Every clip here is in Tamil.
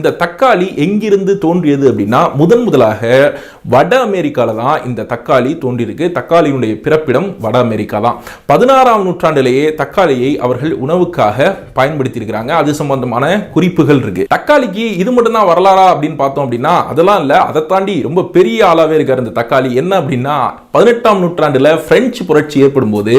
இந்த தக்காளி எங்கிருந்து தோன்றியது அப்படின்னா முதலாக வட அமெரிக்கால தான் இந்த தக்காளி தோன்றியிருக்கு. தக்காளியினுடைய பிறப்பிடம் வட அமெரிக்கா தான். 16ஆம் நூற்றாண்டிலேயே தக்காளியை அவர்கள் உணவுக்காக பயன்படுத்தி இருக்கிறாங்க. அது சம்பந்தமான குறிப்புகள் இருக்கு. தக்காளிக்கு இது மட்டும் தான் வரலாறா அப்படின்னு பார்த்தோம் அப்படின்னா அதெல்லாம் இல்ல. அதை தாண்டி ரொம்ப பெரிய ஆளாவே இருக்காரு இந்த தக்காளி. என்ன அப்படின்னா 18ஆம் நூற்றாண்டுல பிரெஞ்சு புரட்சி ஏற்படும் போது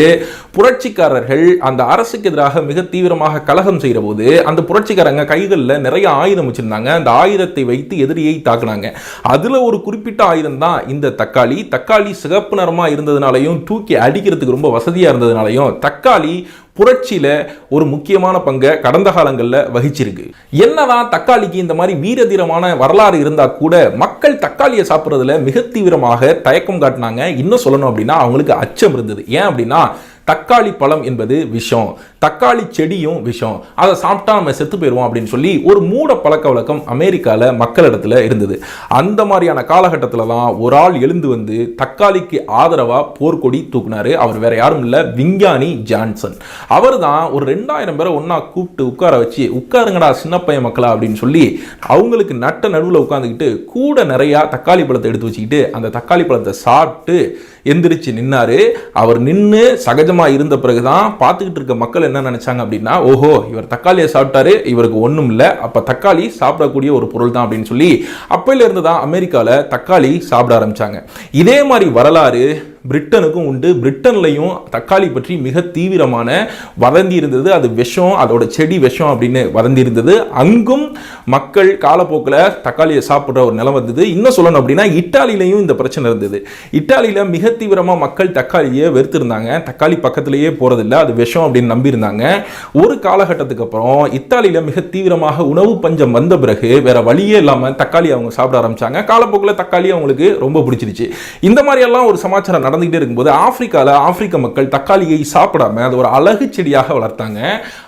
புரட்சிக்காரர்கள் அந்த அரசுக்கு எதிராக மிக தீவிரமாக கலகம் செய்கிற போது அந்த புரட்சிக்காரங்க கைகளில் நிறைய ஆயுதம் வச்சிருந்தாங்க. அந்த ஆயுதத்தை வைத்து எதிரியை தாக்குனாங்க. அதுல ஒரு குறிப்பிட்ட ஆயுதம் தான் இந்த தக்காளி. தக்காளி சிகப்பு நிறமா இருந்ததுனாலையும் தூக்கி அடிக்கிறதுக்கு ரொம்ப வசதியா இருந்ததுனாலையும் தக்காளி புரட்சியில ஒரு முக்கியமான பங்கை கடந்த காலங்களில் வகிச்சிருக்கு. என்னதான் தக்காளிக்கு இந்த மாதிரி வீரதீரமான வரலாறு இருந்தா கூட மக்கள் தக்காளியை சாப்பிட்றதுல மிக தீவிரமாக தயக்கம் காட்டினாங்க. இன்னும் சொல்லணும் அப்படின்னா அவங்களுக்கு அச்சம் இருந்தது. ஏன் அப்படின்னா தக்காளி பழம் என்பது விஷம், தக்காளி செடியும் விஷம், அதை சாப்பிட்டா நம்ம செத்து போயிடுவோம் அப்படின்னு சொல்லி ஒரு மூட பழக்க வழக்கம் அமெரிக்காவில் மக்களிடத்துல இருந்தது. அந்த மாதிரியான காலகட்டத்தில் தான் ஒரு ஆள் எழுந்து வந்து தக்காளிக்கு ஆதரவாக போர்க்கொடி தூக்குனாரு. அவர் வேற யாரும் இல்லை, விஞ்ஞானி ஜான்சன். அவர் தான் ஒரு 2000 பேரை ஒன்னா கூப்பிட்டு உட்கார வச்சு உட்காருங்கடா சின்ன பையன் மக்களா அப்படின்னு சொல்லி அவங்களுக்கு நட்ட நடுவில் உட்காந்துக்கிட்டு கூட நிறைய தக்காளி பழத்தை எடுத்து வச்சுக்கிட்டு அந்த தக்காளி பழத்தை சாப்பிட்டு எந்திரிச்சு நின்னாரு. அவர் நின்று சகஜமா இருந்த பிறகுதான் பார்த்துக்கிட்டு இருக்க மக்கள் என்ன நினைச்சாங்க அப்படின்னா, ஓஹோ இவர் தக்காளியை சாப்பிட்டாரு, இவருக்கு ஒன்றும் இல்லை, அப்ப தக்காளி சாப்பிடக்கூடிய ஒரு பொருள் தான் அப்படின்னு சொல்லி அப்பையில இருந்து தான் அமெரிக்காவில் தக்காளி சாப்பிட ஆரம்பிச்சாங்க. இதே மாதிரி வரலாறு பிரிட்டனுக்கும் உண்டு. பிரிட்டன்லையும் தக்காளி பற்றி மிக தீவிரமான வதந்தி இருந்தது. அது விஷம், அதோட செடி விஷம் அப்படின்னு வதந்தி இருந்தது. அங்கும் மக்கள் காலப்போக்கில் தக்காளியை சாப்பிட்ற ஒரு நிலை வந்தது. இன்னும் சொல்லணும் அப்படின்னா இத்தாலியிலையும் இந்த பிரச்சனை இருந்தது. இத்தாலியில மிக தீவிரமாக மக்கள் தக்காளியை வெறுத்திருந்தாங்க. தக்காளி பக்கத்திலேயே போறதில்லை, அது விஷம் அப்படின்னு நம்பியிருந்தாங்க. ஒரு காலகட்டத்துக்கு அப்புறம் இத்தாலியில மிக தீவிரமாக உணவு பஞ்சம் வந்த பிறகு வேற வழியே இல்லாமல் தக்காளி அவங்க சாப்பிட ஆரம்பிச்சாங்க. காலப்போக்கில் தக்காளி அவங்களுக்கு ரொம்ப பிடிச்சிருச்சு. இந்த மாதிரி எல்லாம் ஒரு சமாச்சாரம் நடந்துகிட்டே இருக்கும்போது ஆப்பிரிக்க மக்கள் தக்காளியை சாப்பிடாம அது ஒரு அழகு செடியாக வளர்த்தாங்க.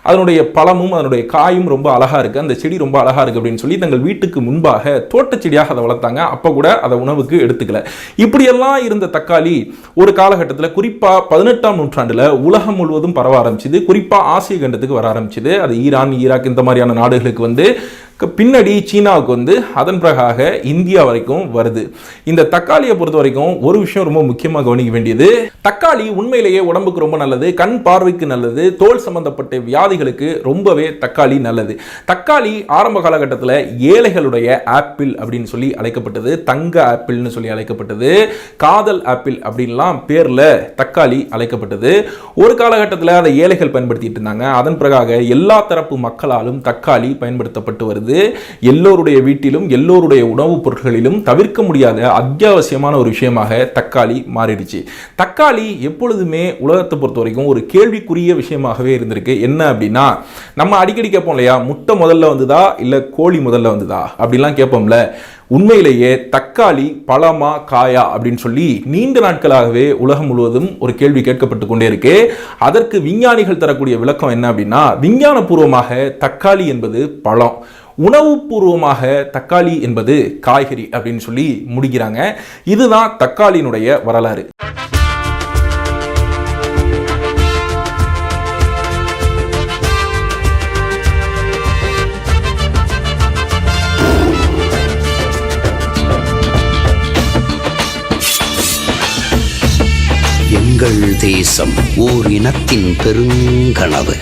அதனுடைய பழமும் அதனுடைய காயும் ரொம்ப அழகா இருக்கு, அந்த செடி ரொம்ப அழகா இருக்கு அப்படின்னு சொல்லி தங்கள் வீட்டுக்கு முன்பாக தோட்ட செடியாக அதை வளர்த்தாங்க. அப்ப கூட அதை உணவுக்கு எடுத்துக்கல. இப்படியெல்லாம் இருந்த தக்காளி ஒரு காலகட்டத்தில் குறிப்பா 18ஆம் நூற்றாண்டுல உலகம் முழுவதும் பரவ ஆரம்பிச்சது. குறிப்பா ஆசிய கண்டத்துக்கு வர ஆரம்பிச்சது. அது ஈரான், ஈராக் இந்த மாதிரியான நாடுகளுக்கு வந்து பின்னாடி சீனாவுக்கு வந்து அதன் பிறகாக இந்தியா வரைக்கும் வருது. இந்த தக்காளியை பொறுத்த வரைக்கும் ஒரு விஷயம் ரொம்ப முக்கியமாக கவனிக்க வேண்டியது, தக்காளி உண்மையிலேயே உடம்புக்கு ரொம்ப நல்லது, கண் பார்வைக்கு நல்லது, தோல் சம்பந்தப்பட்ட வியாதிகளுக்கு ரொம்பவே தக்காளி நல்லது. தக்காளி ஆரம்ப காலகட்டத்தில் ஏழைகளுடைய ஆப்பிள் அப்படின்னு சொல்லி அழைக்கப்பட்டது, தங்க ஆப்பிள்னு சொல்லி அழைக்கப்பட்டது, காதல் ஆப்பிள் அப்படின்லாம் பேர்ல தக்காளி அழைக்கப்பட்டது. ஒரு காலகட்டத்தில் அதை ஏழைகள் பயன்படுத்திட்டு இருந்தாங்க. அதன் பிறகாக எல்லா தரப்பு மக்களாலும் தக்காளி பயன்படுத்தப்பட்டு வருது. எல்லோருடைய வீட்டிலும் எல்லோருடைய உணவுப் பொருட்களிலும் தவிர்க்க முடியாத அத்தியாவசியமான ஒரு விஷயமாக தக்காளி மாறிடுச்சு. தக்காளி எப்பொழுதுமே உலகத்தை பொறுத்த வரைக்கும் ஒரு கேள்விக்குரிய விஷயமாகவே இருந்திருக்கு. என்ன அப்படின்னா நம்ம அடிக்கடி கேட்போம் இல்லையா, முட்டை முதல்ல வந்ததா இல்ல கோழி முதல்ல வந்ததா அப்படிலாம் கேட்போம்ல. உண்மையிலேயே தக்காளி பழமா காயா அப்படின்னு சொல்லி நீண்ட நாட்களாகவே உலகம் முழுவதும் ஒரு கேள்வி கேட்கப்பட்டு கொண்டே இருக்கு. அதற்கு விஞ்ஞானிகள் தரக்கூடிய விளக்கம் என்ன அப்படின்னா, விஞ்ஞான பூர்வமாக தக்காளி என்பது பழம், உணவுபூர்வமாக தக்காளி என்பது காய்கறி அப்படின்னு சொல்லி முடிக்கிறாங்க. இதுதான் தக்காளியினுடைய வரலாறு. எங்கள் தேசம் ஓர் இனத்தின் பெருங்கனவு.